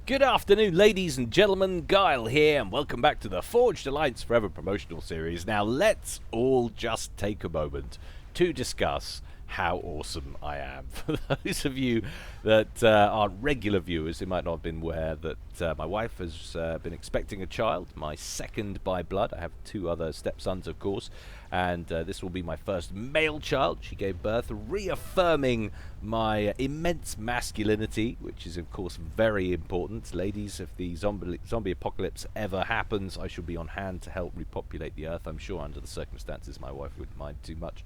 Good afternoon, ladies and gentlemen. Guile here, and welcome back to the Forged Alliance Forever promotional series. Now, let's all just take a moment to discuss how awesome I am. For those of you that are regular viewers, it might not have been aware that my wife has been expecting a child, my second by blood. I have two other stepsons, of course, and this will be my first male child. She gave birth, reaffirming my immense masculinity, which is, of course, very important. Ladies, if the zombie apocalypse ever happens, I shall be on hand to help repopulate the Earth. I'm sure under the circumstances my wife wouldn't mind too much.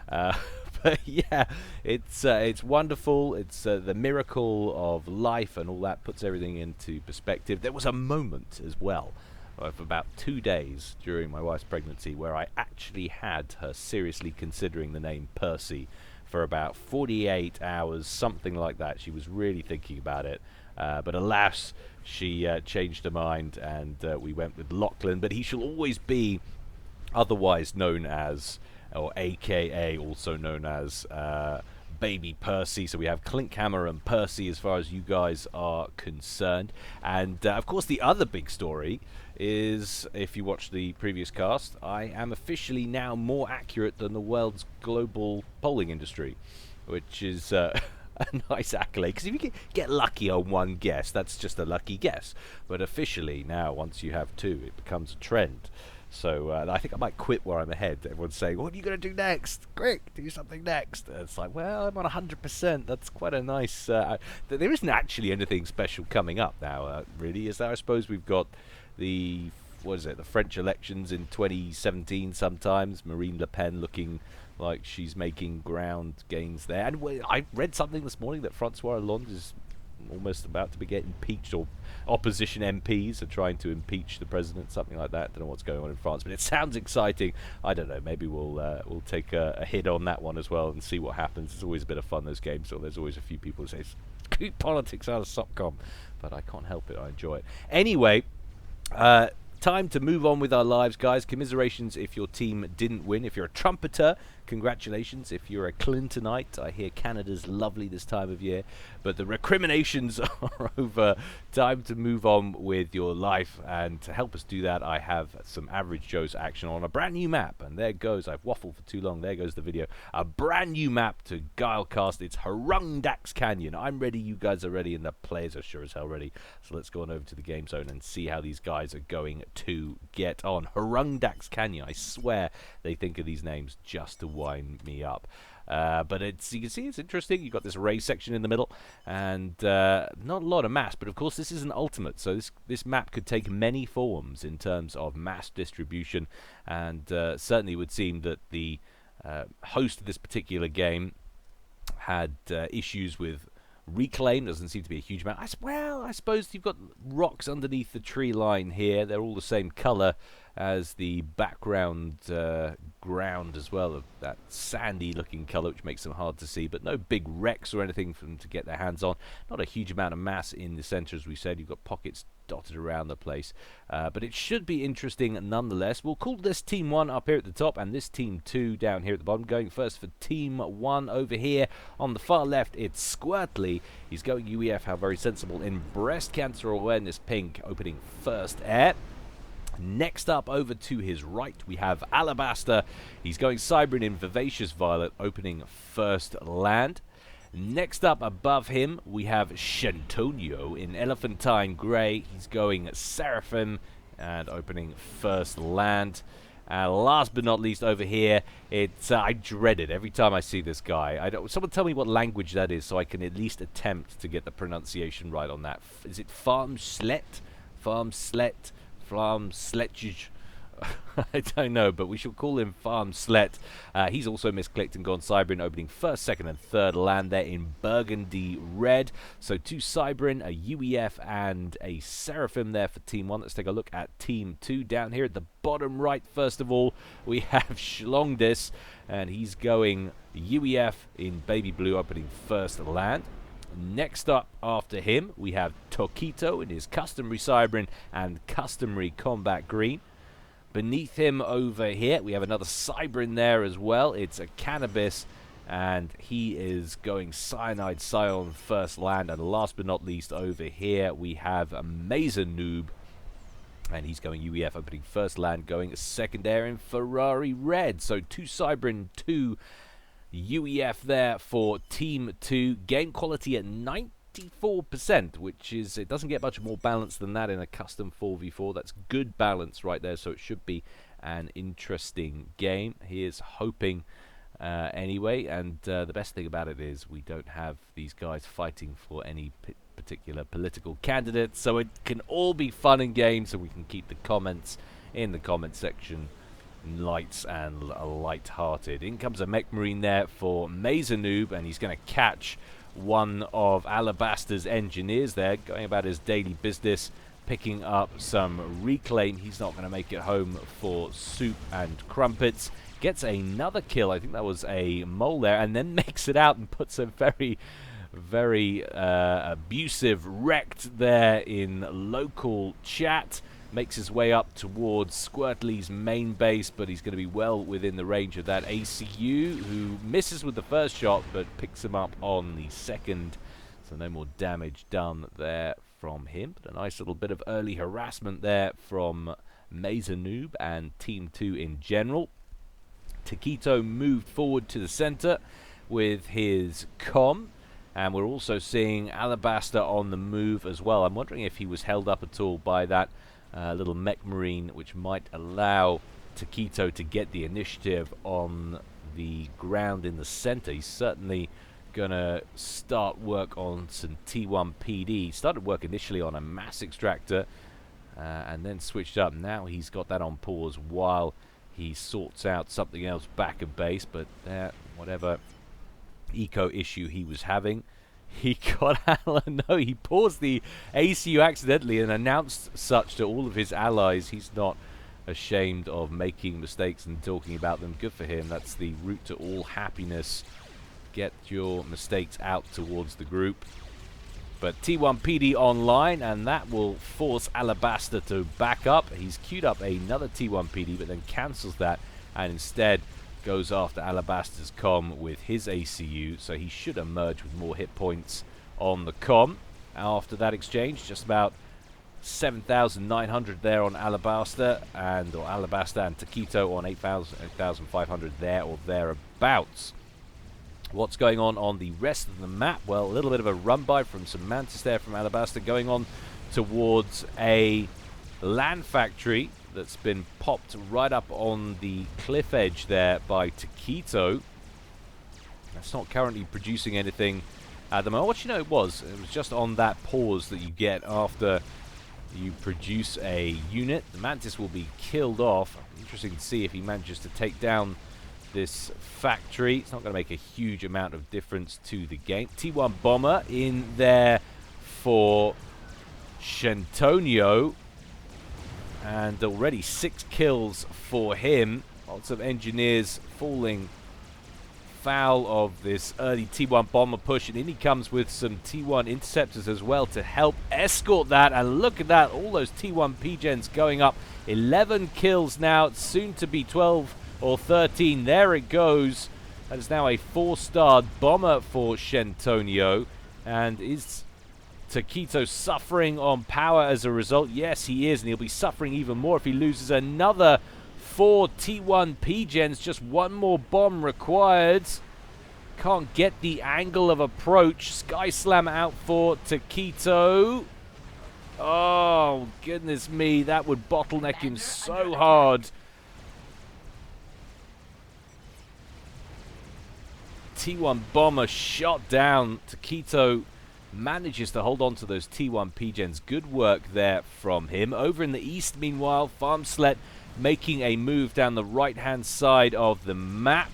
But yeah, it's wonderful. It's the miracle of life and all that puts everything into perspective. There was a moment as well of about 2 days during my wife's pregnancy where I actually had her seriously considering the name Percy for about 48 hours, something like that. She was really thinking about it, but alas, she changed her mind and we went with Lachlan. But he shall always be otherwise known as, or AKA also known as, Baby Percy. So we have Clinkhammer and Percy as far as you guys are concerned. And of course the other big story is, if you watch the previous cast, I am officially now more accurate than the world's global polling industry, which is a nice accolade, because if you get lucky on one guess, that's just a lucky guess. But officially now, once you have two, it becomes a trend. So I think I might quit where I'm ahead. Everyone's saying, what are you going to do next? Quick, do something next. And it's like, well, I'm on 100%. That's quite a nice... there isn't actually anything special coming up now, really, is there? I suppose we've got the... what is it? The French elections in 2017 sometimes. Marine Le Pen looking like she's making ground gains there. And I read something this morning that Francois Hollande is almost about to get impeached, or opposition MPs are trying to impeach the president, something like that. Don't know what's going on in France, but it sounds exciting. I don't know, maybe we'll take a hit on that one as well and see what happens. It's always a bit of fun, those games, so there's always a few people who say keep politics out of SOPCOM, but I can't help it, I enjoy it. Anyway, time to move on with our lives, guys. Commiserations if your team didn't win. If you're a trumpeter, congratulations. If you're a Clintonite, I hear Canada's lovely this time of year, but the recriminations are over. Time to move on with your life, and to help us do that, I have some Average Joe's action on a brand new map, and there goes, I've waffled for too long, there goes the video. A brand new map to Guilecast. It's Harungdax Canyon. I'm ready, you guys are ready, and the players are sure as hell ready. So let's go on over to the game zone and see how these guys are going to get on. Harungdax Canyon, I swear they think of these names just to wind me up. But you can see it's interesting. You've got this race section in the middle, and not a lot of mass, but of course this is an ultimate, so this map could take many forms in terms of mass distribution, and certainly would seem that the host of this particular game had issues with reclaim. Doesn't seem to be a huge amount. I suppose you've got rocks underneath the tree line here. They're all the same color as the background ground as well, of that sandy looking color, which makes them hard to see, but no big wrecks or anything for them to get their hands on. Not a huge amount of mass in the center, as we said. You've got pockets dotted around the place, but it should be interesting nonetheless. We'll call this Team 1 up here at the top, and this Team 2 down here at the bottom. Going first for Team 1 over here on the far left, it's Squirtley. He's going UEF, how very sensible, in breast cancer awareness pink, opening first air. Next up, over to his right, we have Alabaster. He's going Cybrin in Vivacious Violet, opening first land. Next up, above him, we have Shentonio in Elephantine Grey. He's going Seraphim and opening first land. Last but not least, over here, it's I dread it every time I see this guy. Someone tell me what language that is, so I can at least attempt to get the pronunciation right on that. Is it Farmslet? Farmslet? Farmsletch? I don't know, but we shall call him Farmslet. He's also misclicked and gone Cybrin, opening first, second, and third land there in Burgundy Red. So two Cybrin, a UEF, and a Seraphim there for Team 1. Let's take a look at Team 2. Down here at the bottom right, first of all, we have Schlongdis, and he's going UEF in Baby Blue, opening first land. Next up after him, we have Tokito in his customary Cybrin and customary Combat Green. Beneath him over here, we have another Cybrin there as well. It's a Cannabis and he is going Cyanide Scion first land. And last but not least, over here we have a Mason Noob, and he's going UEF opening first land, going second air in Ferrari Red. So 2 Cybrin, 2 UEF there for Team 2. Game quality at 94%, which is, it doesn't get much more balance than that in a custom 4v4. That's good balance right there, so it should be an interesting game. He is hoping anyway, and the best thing about it is we don't have these guys fighting for any particular political candidates, so it can all be fun and games, so we can keep the comments in the comment section light and light-hearted. In comes a Mech Marine there for Mazanoob, and he's going to catch one of Alabaster's engineers there, going about his daily business, picking up some reclaim. He's not going to make it home for soup and crumpets. Gets another kill, I think that was a mole there, and then makes it out and puts a very, very abusive wrecked there in local chat. Makes his way up towards Squirtly's main base, but he's going to be well within the range of that ACU, who misses with the first shot, but picks him up on the second. So no more damage done there from him. But a nice little bit of early harassment there from Mazanoob and Team 2 in general. Taquito moved forward to the center with his comm, and we're also seeing Alabaster on the move as well. I'm wondering if he was held up at all by that little Mech Marine, which might allow Taquito to get the initiative on the ground in the center. He's certainly gonna start work on some T1 PD. He started work initially on a mass extractor and then switched up. Now he's got that on pause while he sorts out something else back at base, but whatever eco issue he was having, he got no, he paused the ACU accidentally and announced such to all of his allies. He's not ashamed of making mistakes and talking about them. Good for him. That's the route to all happiness. Get your mistakes out towards the group. But T1 PD online, and that will force Alabaster to back up. He's queued up another T1 PD, but then cancels that and instead goes after Alabaster's comm with his ACU, so he should emerge with more hit points on the comm. After that exchange, just about 7,900 there on Alabaster, and Taquito on 8,500 there or thereabouts. What's going on the rest of the map? Well, a little bit of a run-by from some Mantis there from Alabaster, going on towards a land factory that's been popped right up on the cliff edge there by Taquito. That's not currently producing anything at the moment. What you know it was just on that pause that you get after you produce a unit. The Mantis will be killed off. Interesting to see if he manages to take down this factory. It's not going to make a huge amount of difference to the game. T1 Bomber in there for Shentonio, and already 6 kills for him. Lots of engineers falling foul of this early T1 Bomber push, and in he comes with some T1 interceptors as well to help escort that. And look at that, all those T1 P-Gens going up. 11 kills now, soon to be 12 or 13. There it goes. That is now a 4-star bomber for Shentonio. And is Taquito suffering on power as a result? Yes, he is, and he'll be suffering even more if he loses another 4 T1 P-Gens. Just one more bomb required. Can't get the angle of approach. Sky Slam out for Taquito. Oh, goodness me. That would bottleneck him so hard. T1 Bomber shot down. Taquito manages to hold on to those T1 P-Gens. Good work there from him. Over in the east, meanwhile, Farmslet making a move down the right-hand side of the map.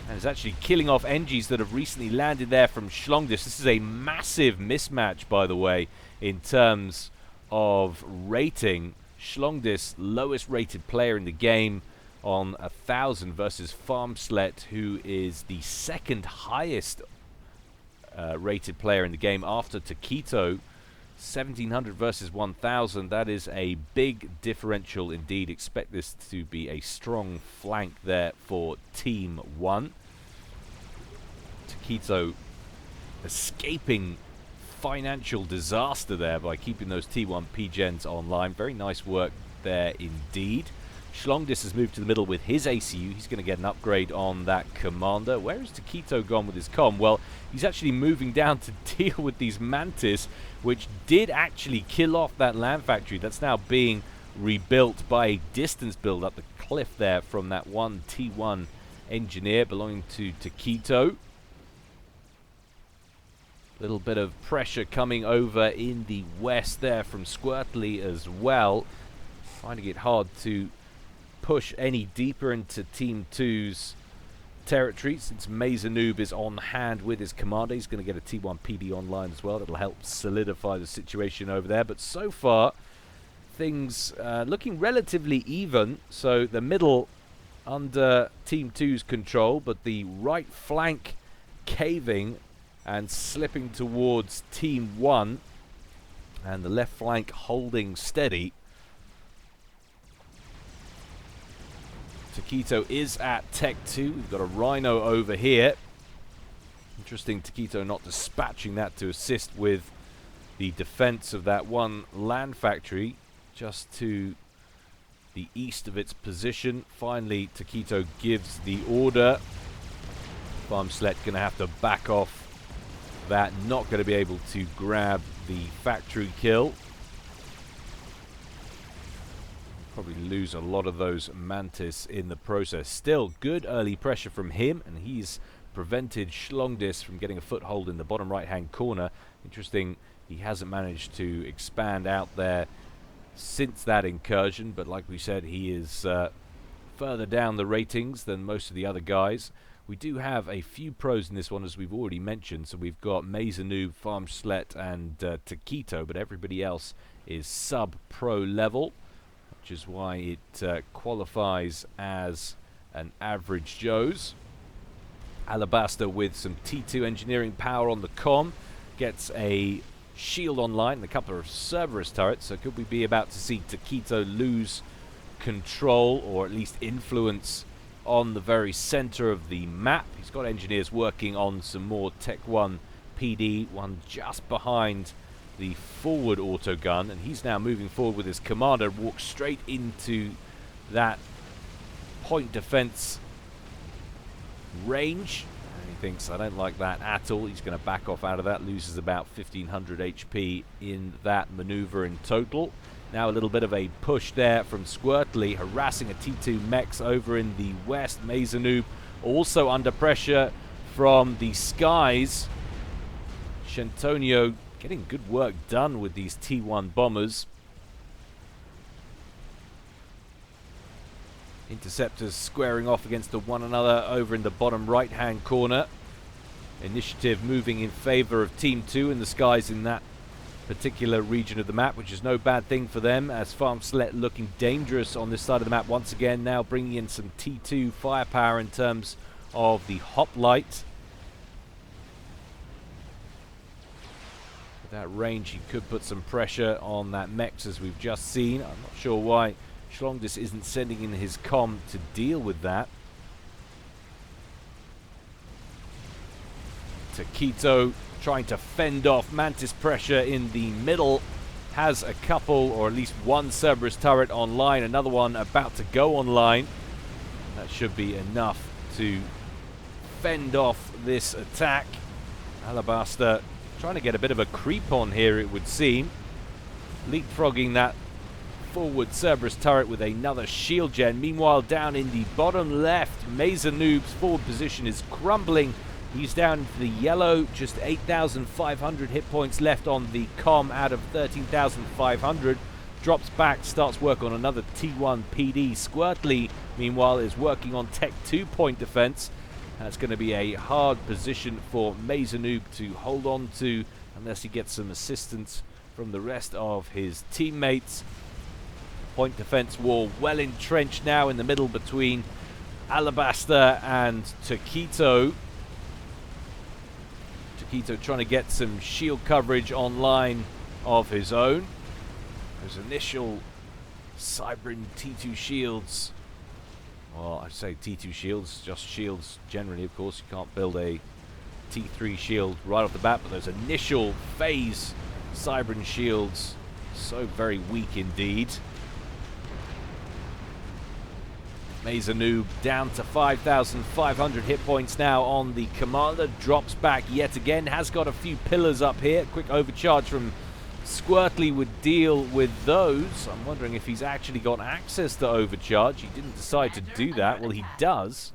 And is actually killing off NGs that have recently landed there from Schlongdis. This is a massive mismatch, by the way, in terms of rating. Schlongdis, lowest rated player in the game on 1,000 versus Farmslet, who is the second highest rated player in the game after Taquito. 1,700 versus 1,000. That is a big differential indeed. Expect this to be a strong flank there for Team 1. Takito escaping financial disaster there by keeping those T1 P-Gens online. Very nice work there indeed. Schlongdis has moved to the middle with his ACU. He's going to get an upgrade on that commander. Where is Takito gone with his comm? Well, he's actually moving down to deal with these Mantis, which did actually kill off that land factory. That's now being rebuilt by a distance build up the cliff there from that one T1 engineer belonging to Takito. Little bit of pressure coming over in the west there from Squirtly as well. Finding it hard to push any deeper into Team 2's territory since Mazanoob is on hand with his commander. He's going to get a T1 PD online as well. That'll help solidify the situation over there. But so far, things looking relatively even. So the middle under Team 2's control, but the right flank caving and slipping towards Team 1, and the left flank holding steady. Takito is at Tech 2. We've got a Rhino over here. Interesting, Takito not dispatching that to assist with the defense of that one land factory just to the east of its position. Finally, Takito gives the order. Farmslet going to have to back off that. Not going to be able to grab the factory kill. Probably lose a lot of those Mantis in the process. Still, good early pressure from him, and he's prevented Schlongdis from getting a foothold in the bottom right-hand corner. Interesting, he hasn't managed to expand out there since that incursion, but like we said, he is further down the ratings than most of the other guys. We do have a few pros in this one, as we've already mentioned. So we've got Mazanoob, Farmslet, and Takito, but everybody else is sub-pro level, which is why it qualifies as an average Joe's. Alabaster with some T2 engineering power on the comm gets a shield online and a couple of Cerberus turrets. So could we be about to see Takito lose control, or at least influence, on the very center of the map? He's got engineers working on some more Tech 1 PD, one just behind the forward auto gun, and he's now moving forward with his commander, walks straight into that point defense range, and he thinks, I don't like that at all. He's going to back off out of that, loses about 1500 HP in that maneuver in total. Now a little bit of a push there from Squirtly, harassing a T2 mechs over in the west. Mazanoob also under pressure from the skies. Shentonio getting good work done with these T1 bombers. Interceptors squaring off against one another over in the bottom right-hand corner. Initiative moving in favor of Team 2 in the skies in that particular region of the map, which is no bad thing for them, as Farmslet looking dangerous on this side of the map once again, now bringing in some T2 firepower in terms of the hoplite. With that range, he could put some pressure on that mechs, as we've just seen. I'm not sure why Schlongdis isn't sending in his comm to deal with that. Takito trying to fend off Mantis pressure in the middle. Has a couple, or at least one Cerberus turret online, another one about to go online. That should be enough to fend off this attack. Alabaster trying to get a bit of a creep on here, it would seem. Leapfrogging that forward Cerberus turret with another shield gen. Meanwhile, down in the bottom left, Mazanoob's forward position is crumbling. He's down into the yellow, just 8,500 hit points left on the comm out of 13,500. Drops back, starts work on another T1 PD. Squirtly, meanwhile, is working on Tech 2 point defense. That's going to be a hard position for Mazanoob to hold on to, unless he gets some assistance from the rest of his teammates. Point defense wall well entrenched now in the middle between Alabaster and Takito. Takito trying to get some shield coverage online of his own. Those initial Cybrin T2 shields, well, I say T2 shields, just shields generally, of course. You can't build a T3 shield right off the bat, but those initial phase Cybran shields so very weak indeed. Mezanoob down to 5,500 hit points now on the commander. Drops back yet again. Has got a few pillars up here. Quick overcharge from Squirtly would deal with those. I'm wondering if he's actually got access to overcharge. He didn't decide to do that. Well, he does.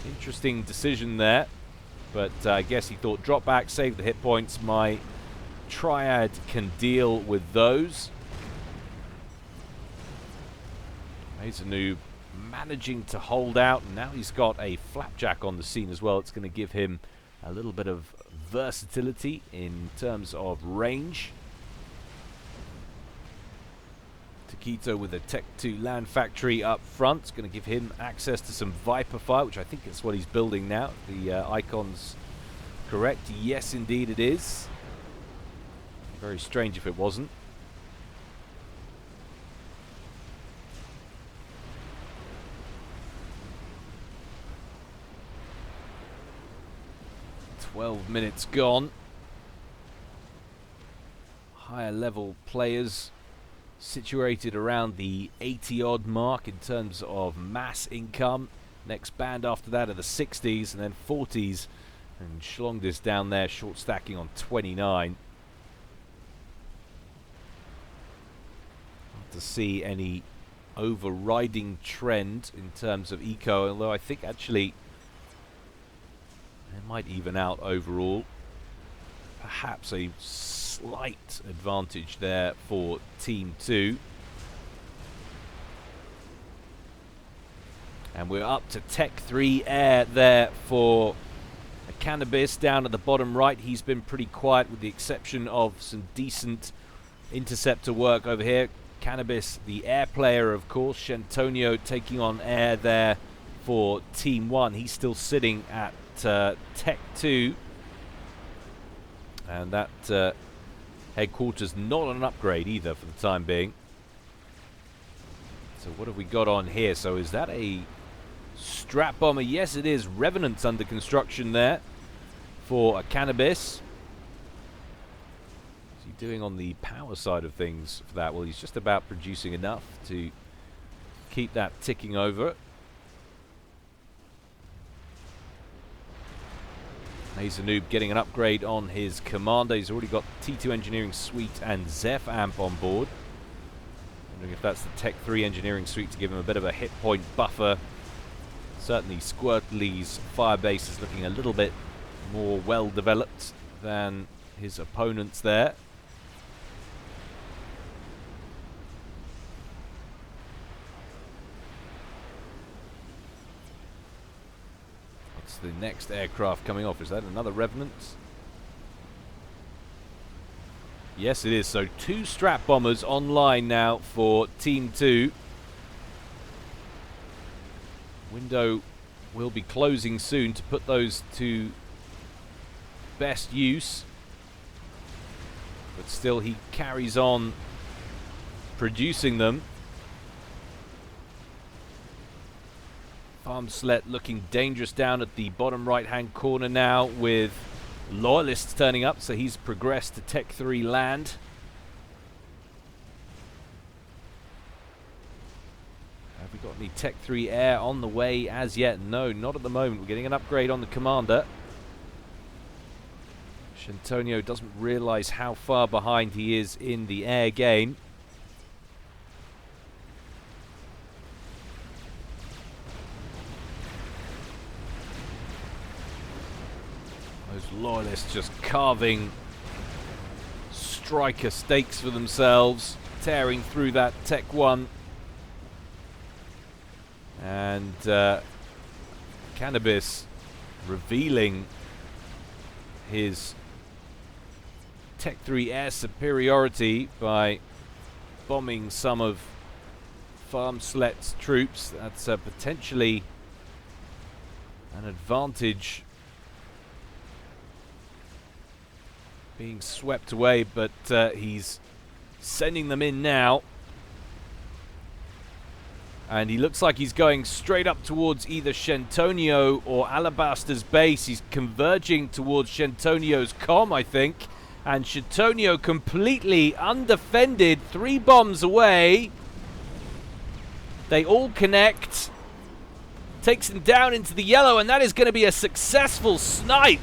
Interesting decision there. But I guess he thought drop back, save the hit points. My Triad can deal with those. Mezanoob managing to hold out, and now he's got a flapjack on the scene as well. It's going to give him a little bit of versatility in terms of range. Taquito with a Tech 2 land factory up front. It's going to give him access to some Viper fire, which I think is what he's building now. The icon's correct. Yes, indeed it is. Very strange if it wasn't. Minutes gone. Higher level players situated around the 80-odd mark in terms of mass income. Next band after that are the 60s and then 40s. And Schlongdis down there, short stacking on 29. Not to see any overriding trend in terms of eco, although I think actually it might even out overall. Perhaps a slight advantage there for Team 2. And we're up to Tech 3 air there for Cannabis down at the bottom right. He's been pretty quiet with the exception of some decent interceptor work over here. Cannabis, the air player, of course. Shentonio taking on air there for Team 1. He's still sitting at Tech 2, and that headquarters not an upgrade either for the time being. So what have we got on here? So is that a strap bomber? Yes, it is. Revenant's under construction there for a Cannabis. What's he doing on the power side of things for that? Well, he's just about producing enough to keep that ticking over. Mezanoob getting an upgrade on his commander. He's already got T2 Engineering Suite and Zeph Amp on board. Wondering if that's the Tech 3 Engineering Suite to give him a bit of a hit point buffer. Certainly Squirtly's firebase is looking a little bit more well developed than his opponents there. The next aircraft coming off, is that another Revenant? Yes, it is. So 2 strap bombers online now for Team 2. Window will be closing soon to put those to best use, but still he carries on producing them. Farmslet looking dangerous down at the bottom right-hand corner now with Loyalists turning up, so he's progressed to Tech 3 land. Have we got any Tech 3 air on the way as yet? No, not at the moment. We're getting an upgrade on the commander. Shentonio doesn't realize how far behind he is in the air game. Loyalists just carving striker stakes for themselves, tearing through that Tech 1. And Cannabis revealing his Tech 3 air superiority by bombing some of Farmslet's troops. That's potentially an advantage being swept away, but he's sending them in now. And he looks like he's going straight up towards either Shentonio or Alabaster's base. He's converging towards Shentonio's comm, I think. And Shentonio completely undefended, 3 bombs away. They all connect. Takes him down into the yellow, and that is going to be a successful snipe.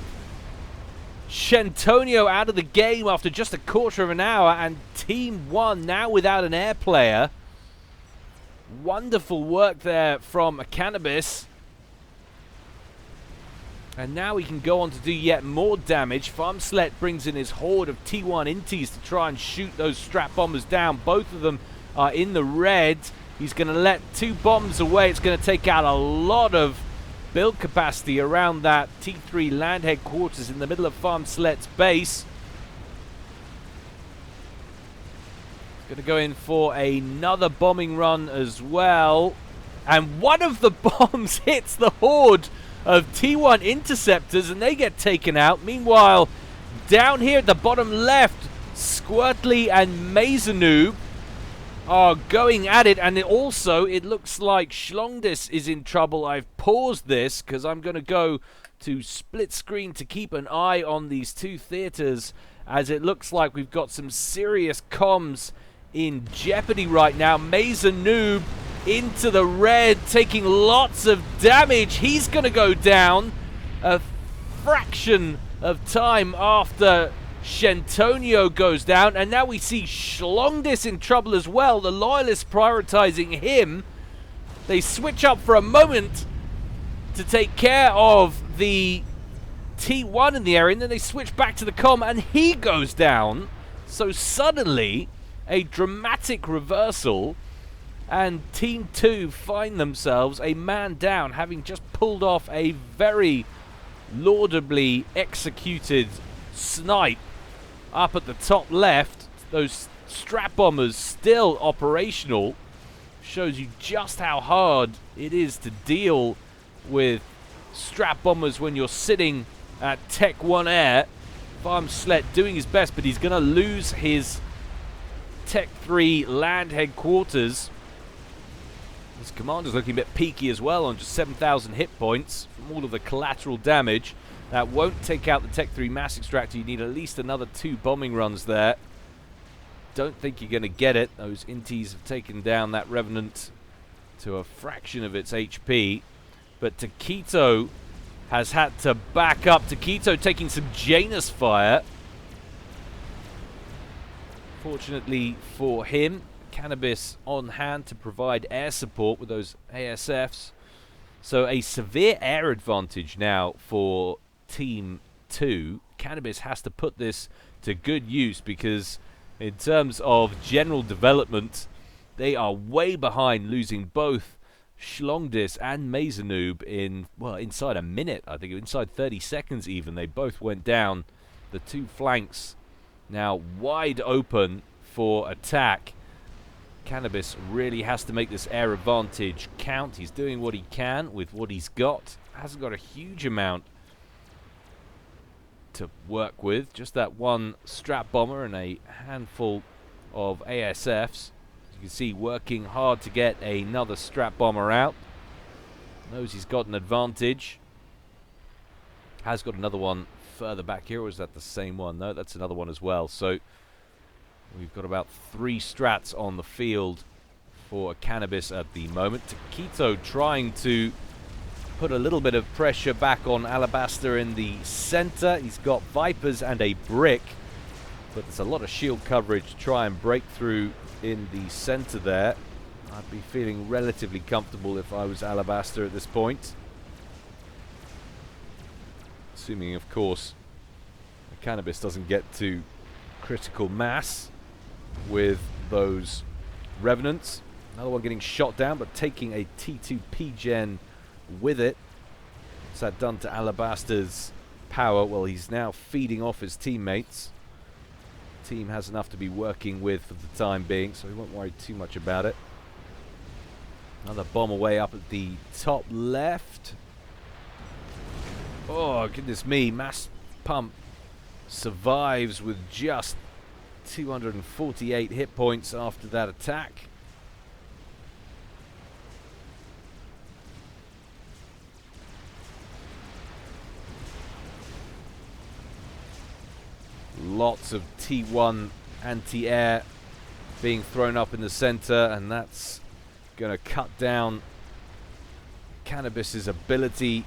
Shentonio out of the game after just a quarter of an hour, and Team 1 now without an air player. Wonderful work there from Cannabis. And now he can go on to do yet more damage. Farmslet brings in his horde of T1 inties to try and shoot those strap bombers down. Both of them are in the red. He's going to let 2 bombs away. It's going to take out a lot of build capacity around that T3 land headquarters in the middle of Farmslet's base. Going to go in for another bombing run as well. And one of the bombs hits the horde of T1 interceptors and they get taken out. Meanwhile, down here at the bottom left, Squirtly and Mazanoob are going at it. And it looks like Schlongdis is in trouble. I've paused this because I'm going to go to split screen to keep an eye on these 2 theaters, as it looks like we've got some serious comms in jeopardy right now. Mazanoob into the red, taking lots of damage. He's going to go down a fraction of time after Shentonio goes down. And now we see Schlongdis in trouble as well. The Loyalists prioritizing him. They switch up for a moment to take care of the T1 in the area, and then they switch back to the comm, and he goes down. So suddenly, a dramatic reversal, and Team 2 find themselves a man down, having just pulled off a very laudably executed snipe up at the top left. Those strap bombers still operational. Shows you just how hard it is to deal with strap bombers when you're sitting at Tech 1 Air. Farmslet doing his best, but he's going to lose his Tech 3 land headquarters. His commander's looking a bit peaky as well on just 7,000 hit points from all of the collateral damage. That won't take out the Tech 3 mass extractor. You need at least another 2 bombing runs there. Don't think you're going to get it. Those inties have taken down that Revenant to a fraction of its HP. But Taquito has had to back up. Taquito taking some Janus fire. Fortunately for him, Cannabis on hand to provide air support with those ASFs. So a severe air advantage now for Team 2. Cannabis has to put this to good use, because in terms of general development, they are way behind, losing both Schlongdis and Mazanoob in, well, inside a minute. I think inside 30 seconds even. They both went down. The 2 flanks now wide open for attack. Cannabis really has to make this air advantage count. He's doing what he can with what he's got. Hasn't got a huge amount to work with. Just that 1 strap bomber and a handful of ASFs. As you can see, working hard to get another strap bomber out. Knows he's got an advantage. Has got another one further back here, or is that the same one? No, that's another one as well. So we've got about 3 strats on the field for Cannabis at the moment. Taquito trying to put a little bit of pressure back on Alabaster in the center. He's got Vipers and a brick, but there's a lot of shield coverage to try and break through in the center there. I'd be feeling relatively comfortable if I was Alabaster at this point. Assuming, of course, the Cannabis doesn't get to critical mass with those Revenants. Another one getting shot down, but taking a T2 P-Gen with it. What's that done to Alabaster's power? Well, he's now feeding off his teammates. Team has enough to be working with for the time being, so we won't worry too much about it. Another bomb away up at the top left. Oh, goodness me. Mass Pump survives with just 248 hit points after that attack. Lots of T1 anti-air being thrown up in the center, and that's going to cut down Cannabis's ability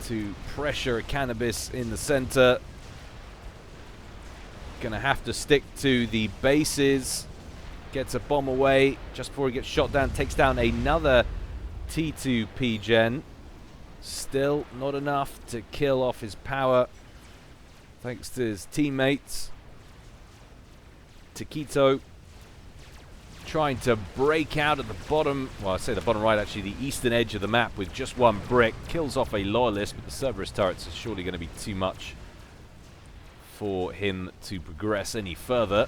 to pressure Cannabis in the center. Gonna have to stick to the bases. Gets a bomb away just before he gets shot down. Takes down another T2 P-Gen. Still not enough to kill off his power, thanks to his teammates. Taquito trying to break out at the bottom, well, I say the bottom right, actually, the eastern edge of the map with just one brick. Kills off a Loyalist, but the Cerberus turrets are surely going to be too much for him to progress any further.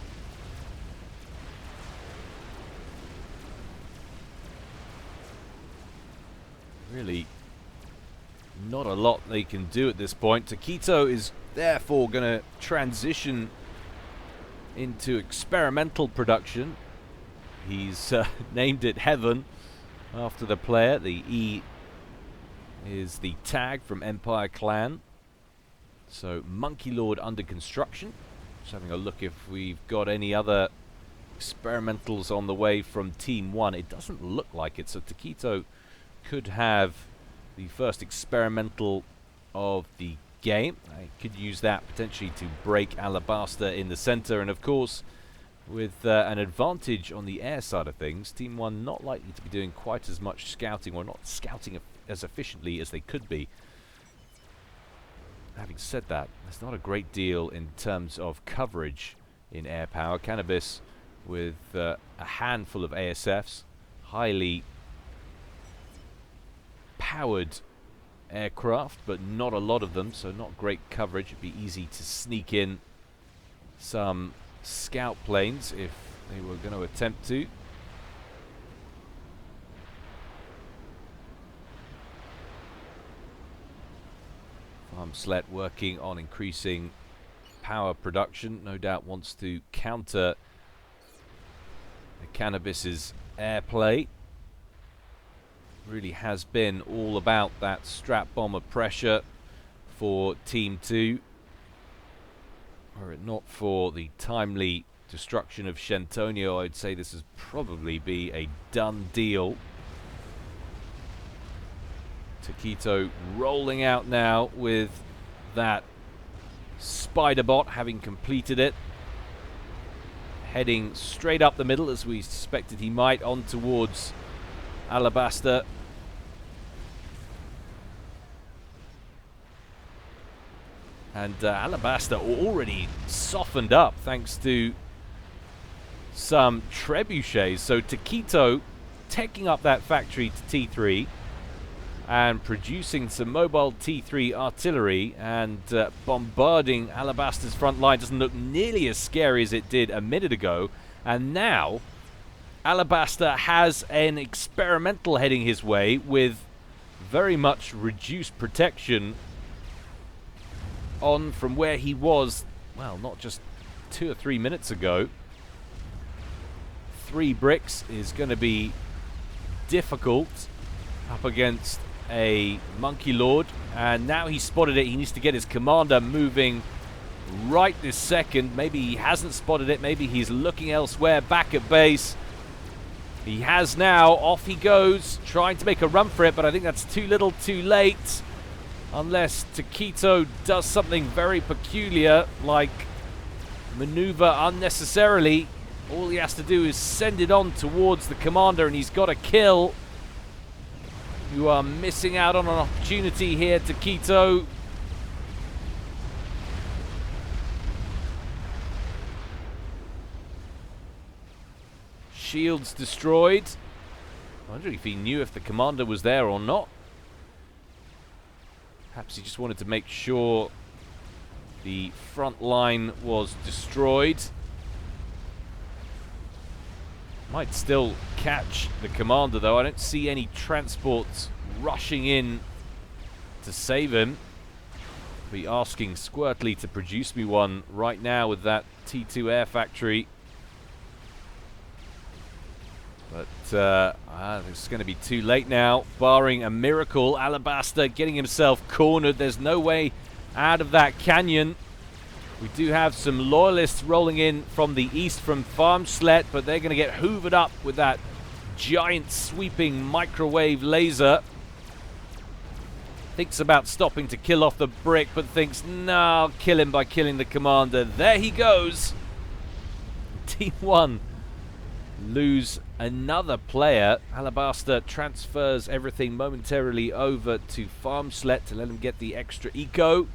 Really not a lot they can do at this point. Taquito is therefore going to transition into experimental production. He's named it Heaven after the player. The E is the tag from Empire Clan. So Monkey Lord under construction. Just having a look if we've got any other experimentals on the way from Team 1. It doesn't look like it, so Taquito could have the first experimental of the game. I could use that potentially to break Alabaster in the center, and of course with an advantage on the air side of things, Team 1 not likely to be doing quite as much scouting, or not scouting as efficiently as they could be. Having said that, there's not a great deal in terms of coverage in air power. Cannabis with a handful of ASFs, highly powered aircraft, but not a lot of them, so not great coverage. It'd be easy to sneak in some scout planes if they were going to attempt to. Farmslet working on increasing power production, no doubt wants to counter the Cannabis's airplay. Really has been all about that strap bomber pressure for Team 2. Were it not for the timely destruction of Shentonio, I'd say this would probably be a done deal. Taquito rolling out now with that spider bot, having completed it. Heading straight up the middle, as we suspected he might, on towards Alabaster. And Alabaster already softened up thanks to some trebuchets. So Taquito taking up that factory to T3 and producing some mobile T3 artillery and bombarding Alabaster's front line. Doesn't look nearly as scary as it did a minute ago. And now Alabaster has an experimental heading his way with very much reduced protection on from where he was, well, not just 2 or 3 minutes ago. 3 bricks is going to be difficult up against a Monkey Lord, and now he's spotted it. He needs to get his commander moving right this second. Maybe he hasn't spotted it, maybe he's looking elsewhere back at base. He has now. Off he goes, trying to make a run for it, but I think that's too little too late. Unless Taquito does something very peculiar, like maneuver unnecessarily. All he has to do is send it on towards the commander, and he's got a kill. You are missing out on an opportunity here, Taquito. Shields destroyed. I wonder if he knew if the commander was there or not. Perhaps he just wanted to make sure the front line was destroyed. Might still catch the commander, though. I don't see any transports rushing in to save him. Be asking Squirtly to produce me one right now with that T2 air factory. But it's going to be too late now. Barring a miracle, Alabaster getting himself cornered. There's no way out of that canyon. We do have some loyalists rolling in from the east from Farmslet, but they're going to get hoovered up with that giant sweeping microwave laser. Thinks about stopping to kill off the brick, but thinks, no, I'll kill him by killing the commander. There he goes. Team 1 lose another player. Alabaster transfers everything momentarily over to Farmslet to let him get the extra eco.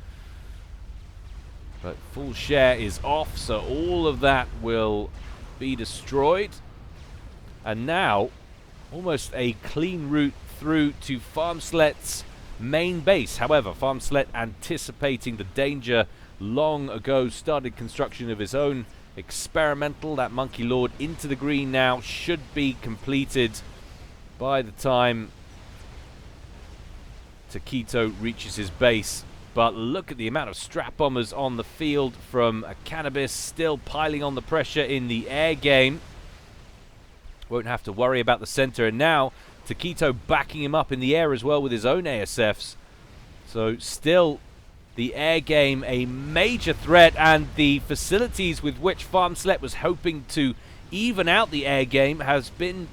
But full share is off, so all of that will be destroyed. And now, almost a clean route through to Farmslet's main base. However, Farmslet, anticipating the danger long ago, started construction of his own experimental. That Monkey Lord into the green now should be completed by the time Taquito reaches his base. But look at the amount of strap bombers on the field from a Cannabis, still piling on the pressure in the air game. Won't have to worry about the center. And now Taquito backing him up in the air as well with his own ASFs. So still the air game a major threat, and the facilities with which Farmslet was hoping to even out the air game have been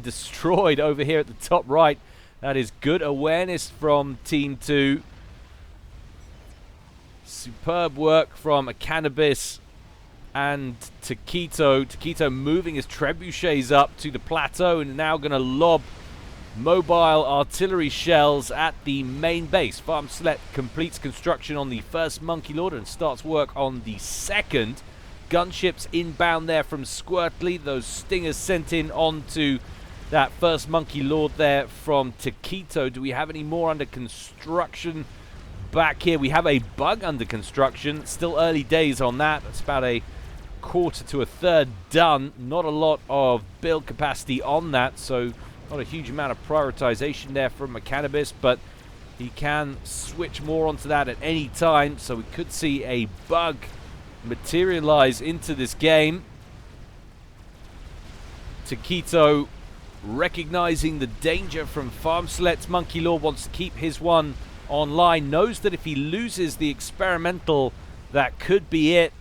destroyed over here at the top right. That is good awareness from Team 2. Superb work from a Cannabis and Taquito. Taquito moving his trebuchets up to the plateau and now going to lob mobile artillery shells at the main base. Farmslet completes construction on the first Monkey Lord and starts work on the second. Gunships inbound there from Squirtly. Those stingers sent in onto that first Monkey Lord there from Taquito. Do we have any more under construction back here? We have a bug under construction. Still early days on that. That's about a quarter to a third done. Not a lot of build capacity on that, so not a huge amount of prioritization there from a Cannabis, but he can switch more onto that at any time, so we could see a bug materialize into this game. Taquito recognizing the danger from Farmslet's Monkey Lord, wants to keep his one online, knows that if he loses the experimental, that could be it.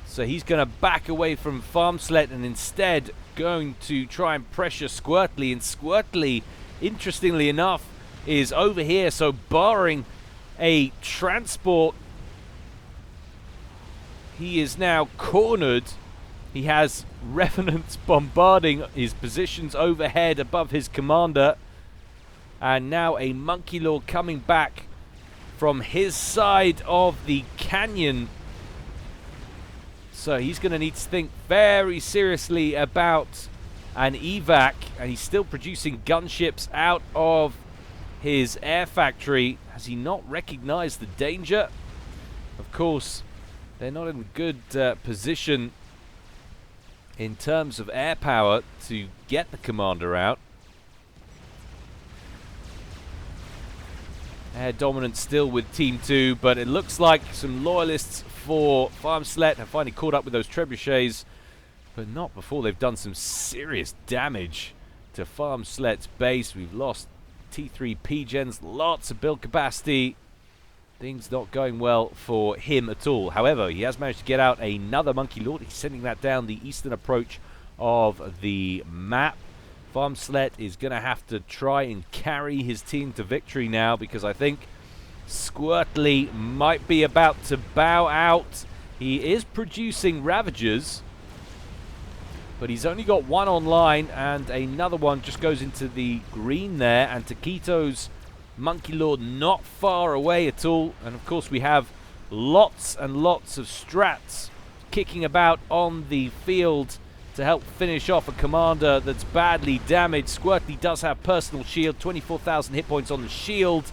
So he's going to back away from Farmslet and instead going to try and pressure Squirtly. And Squirtly, interestingly enough, is over here, so barring a transport, he is now cornered. He has Revenants bombarding his positions overhead above his commander. And now a Monkey Lord coming back from his side of the canyon. So he's going to need to think very seriously about an evac. And he's still producing gunships out of his air factory. Has he not recognized the danger? Of course, they're not in a good position in terms of air power to get the commander out. Air dominance still with Team 2, but it looks like some loyalists for Farmslet have finally caught up with those trebuchets, but not before they've done some serious damage to Farmslet's base. We've lost T3 P-Gens, lots of build capacity. Things not going well for him at all. However, he has managed to get out another Monkey Lord. He's sending that down the eastern approach of the map. Farmslet is going to have to try and carry his team to victory now, because I think Squirtly might be about to bow out. He is producing Ravagers, but he's only got one online, and another one just goes into the green there, and Taquito's Monkey Lord not far away at all. And of course we have lots and lots of strats kicking about on the field to help finish off a commander that's badly damaged. Squirtly does have personal shield, 24,000 hit points on the shield,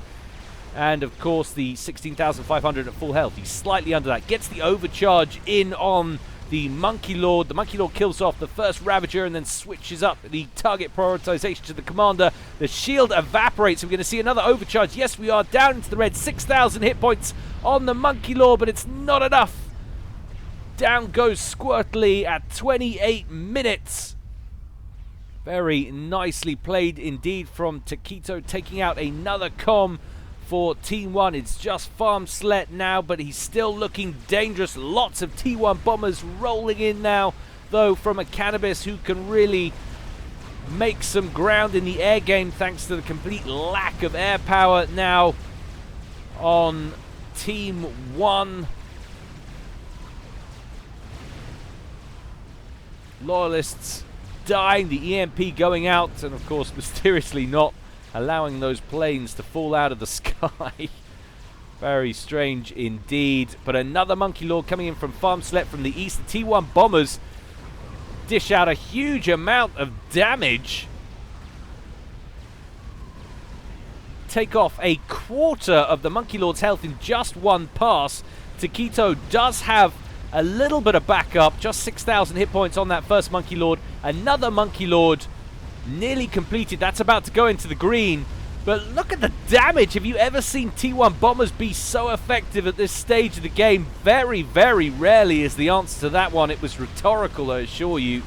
and of course the 16,500 at full health. He's slightly under that, gets the overcharge in on the Monkey Lord. The Monkey Lord kills off the first Ravager and then switches up the target prioritization to the commander. The shield evaporates. We're going to see another overcharge. Yes, we are down into the red. 6,000 hit points on the Monkey Lord, but it's not enough. Down goes Squirtly at 28 minutes. Very nicely played indeed from Taquito, taking out another comm for Team 1. It's just Farmslet now, but he's still looking dangerous. Lots of T1 bombers rolling in now, though, from a Cannabis who can really make some ground in the air game thanks to the complete lack of air power now on Team 1. Loyalists dying, the EMP going out, and of course mysteriously not allowing those planes to fall out of the sky. Very strange indeed. But another Monkey Lord coming in from Farmslet from the east. The T1 bombers dish out a huge amount of damage. Take off a quarter of the Monkey Lord's health in just one pass. Taquito does have a little bit of backup, just 6,000 hit points on that first Monkey Lord. Another Monkey Lord nearly completed. That's about to go into the green. But look at the damage. Have you ever seen T1 bombers be so effective at this stage of the game? Very, very rarely is the answer to that one. It was rhetorical, I assure you.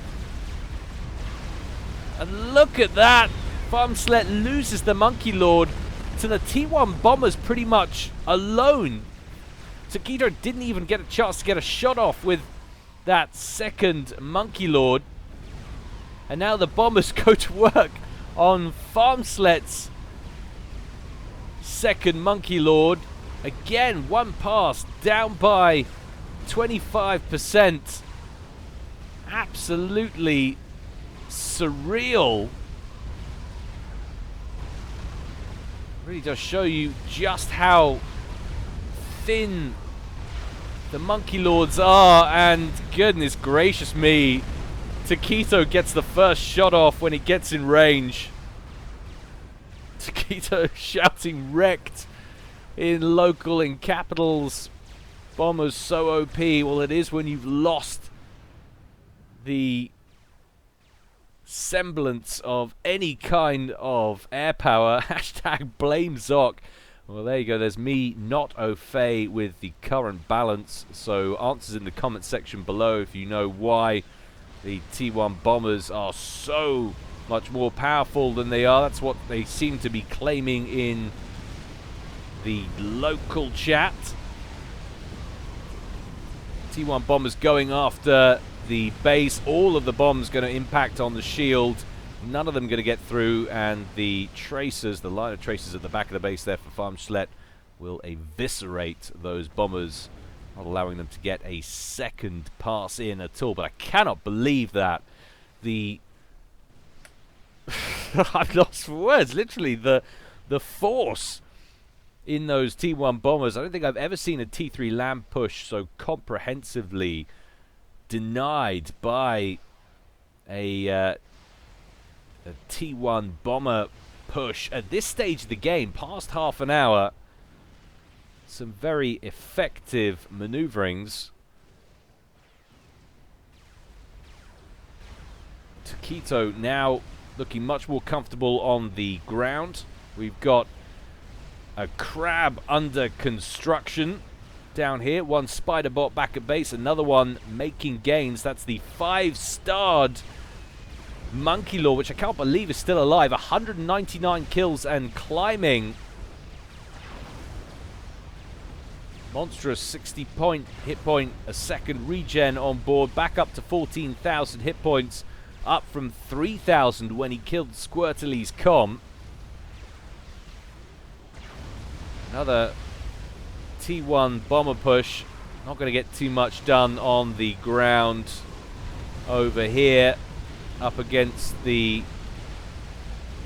And look at that. Farmslet loses the Monkey Lord to the T1 bombers pretty much alone. Taquito didn't even get a chance to get a shot off with that second Monkey Lord. And now the bombers go to work on Farmslet's second Monkey Lord. Again, one pass, down by 25%. Absolutely surreal. Really does show you just how thin the Monkey Lords are, and goodness gracious me, Taquito gets the first shot off when he gets in range. Taquito shouting wrecked in local, in capitals. Bombers so OP. Well, it is when you've lost the semblance of any kind of air power. Hashtag blame Zoc. Well, there you go. There's me, not au fait with the current balance. So answers in the comment section below if you know why the T1 bombers are so much more powerful than they are. That's what they seem to be claiming in the local chat. T1 bombers going after the base. All of the bombs going to impact on the shield. None of them going to get through, and the tracers, the line of tracers at the back of the base there for Farmslet, will eviscerate those bombers, not allowing them to get a second pass in at all. But I cannot believe that. I've lost for words. Literally, the force in those T1 bombers. I don't think I've ever seen a T3 LAM push so comprehensively denied by a T1 bomber push at this stage of the game, past half an hour. Some very effective maneuverings. Taquito now looking much more comfortable on the ground. We've got a crab under construction down here. One spider bot back at base, another one making gains. That's the 5-starred Monkey Lord, which I can't believe is still alive. 199 kills and climbing. Monstrous 60 hit point a second regen on board, back up to 14,000 hit points, up from 3,000 when he killed Squirtle's comm. Another T1 bomber push. Not going to get too much done on the ground over here, up against the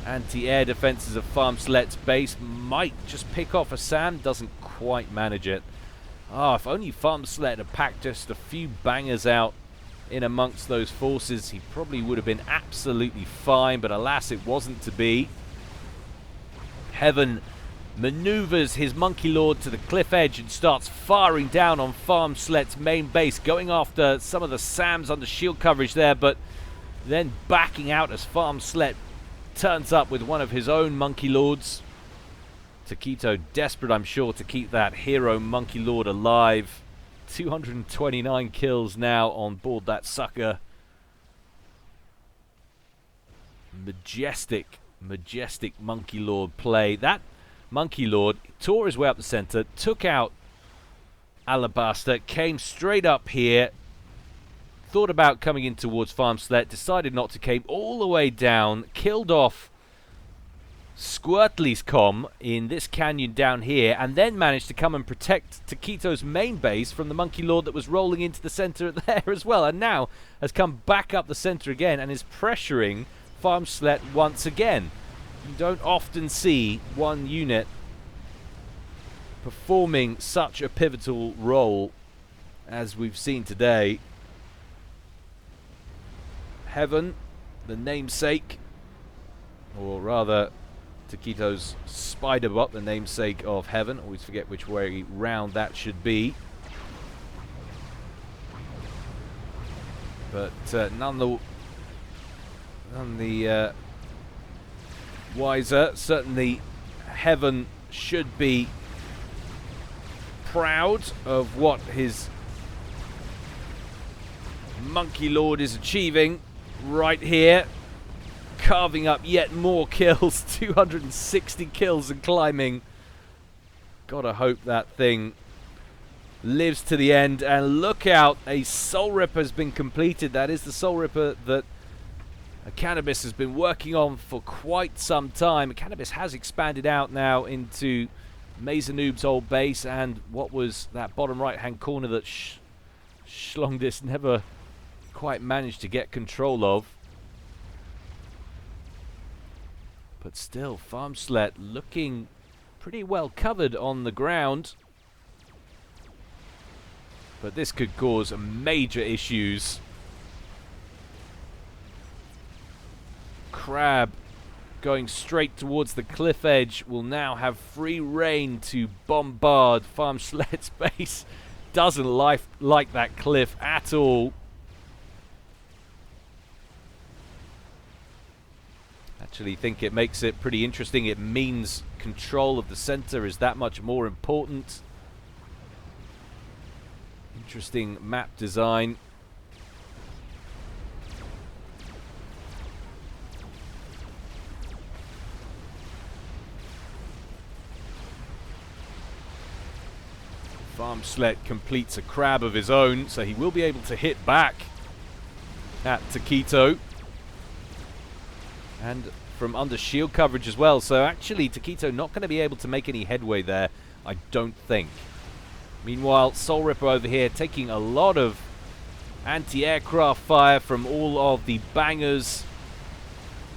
anti-air defenses of Farmslet's base. Might just pick off a SAM, doesn't quite manage it. If only Farmslet had packed just a few bangers out in amongst those forces, he probably would have been absolutely fine, but alas, it wasn't to be. Heaven maneuvers his Monkey Lord to the cliff edge and starts firing down on Farmslet's main base, going after some of the SAMs under shield coverage there, but then backing out as Farmslet turns up with one of his own Monkey Lords. Taquito desperate, I'm sure, to keep that hero Monkey Lord alive. 229 kills now on board that sucker. Majestic, majestic Monkey Lord play. That Monkey Lord tore his way up the center, took out Alabaster, came straight up here, thought about coming in towards Farmslet, decided not to, came all the way down, killed off Squirtly's comm in this canyon down here, and then managed to come and protect Taquito's main base from the Monkey Lord that was rolling into the center there as well, and now has come back up the center again and is pressuring Farmslet once again. You don't often see one unit performing such a pivotal role as we've seen today. Heaven, the namesake, or rather Taquito's Spiderbot, the namesake of Heaven. Always forget which way round that should be. But none the wiser. Certainly Heaven should be proud of what his Monkey Lord is achieving right here. Carving up yet more kills, 260 kills and climbing. Gotta hope that thing lives to the end. And look out, a Soul Ripper has been completed. That is the Soul Ripper that Cannabis has been working on for quite some time. Cannabis has expanded out now into Mazanoob's old base, and what was that bottom right hand corner that Schlongdis never quite managed to get control of. But still, Farmslet looking pretty well covered on the ground. But this could cause major issues. Crab going straight towards the cliff edge will now have free reign to bombard Farmslet's base. Doesn't like that cliff at all. Actually think it makes it pretty interesting. It means control of the center is that much more important. Interesting map design. Farmslet completes a crab of his own, so he will be able to hit back at Taquito. And from under shield coverage as well. So actually Taquito not going to be able to make any headway there, I don't think. Meanwhile, Soul Ripper over here taking a lot of anti-aircraft fire from all of the bangers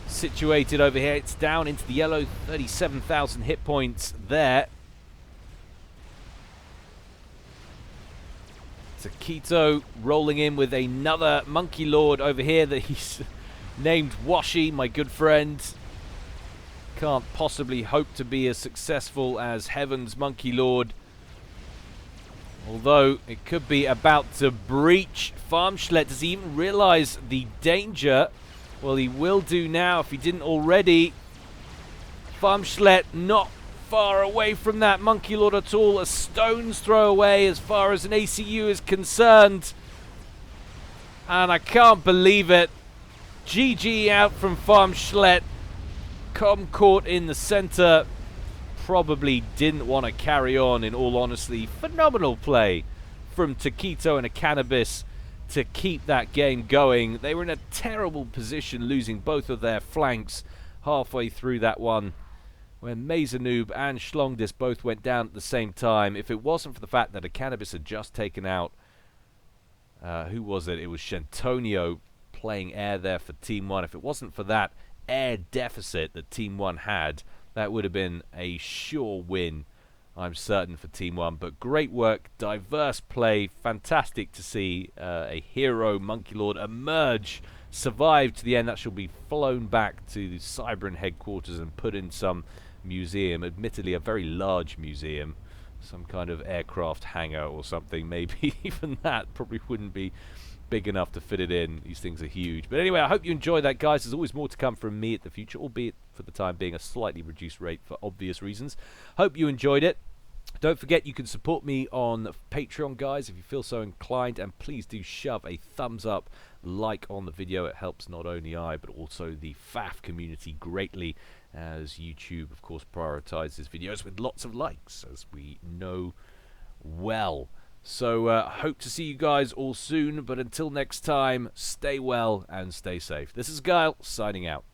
situated over here. It's down into the yellow, 37,000 hit points there. Taquito rolling in with another Monkey Lord over here that he's named Washi, my good friend. Can't possibly hope to be as successful as Heaven's Monkey Lord. Although it could be about to breach. Farmslet, does he even realize the danger? Well, he will do now if he didn't already. Farmslet not far away from that Monkey Lord at all. A stone's throw away as far as an ACU is concerned. And I can't believe it. GG out from Farmslet. Com caught in the center. Probably didn't want to carry on, in all honesty. Phenomenal play from Taquito and a Cannabis to keep that game going. They were in a terrible position, losing both of their flanks halfway through that one, when Mazanoob and Schlongdis both went down at the same time. If it wasn't for the fact that a Cannabis had just taken out, who was it? It was Shentonio playing air there for Team 1. If it wasn't for that air deficit that Team 1 had, that would have been a sure win, I'm certain, for Team 1. But great work, diverse play, fantastic to see a hero Monkey Lord emerge, survive to the end. That shall be flown back to the Cybran headquarters and put in some museum, admittedly a very large museum, some kind of aircraft hangar or something. Maybe even that probably wouldn't be big enough to fit it in. These things are huge. But anyway, I hope you enjoyed that, guys. There's always more to come from me at the future, albeit for the time being a slightly reduced rate for obvious reasons. Hope you enjoyed it. Don't forget you can support me on Patreon, guys, if you feel so inclined, and please do shove a thumbs up like on the video. It helps not only I, but also the FAF community greatly, as YouTube, of course, prioritizes videos with lots of likes, as we know well. So hope to see you guys all soon, but until next time, stay well and stay safe. This is Guile, signing out.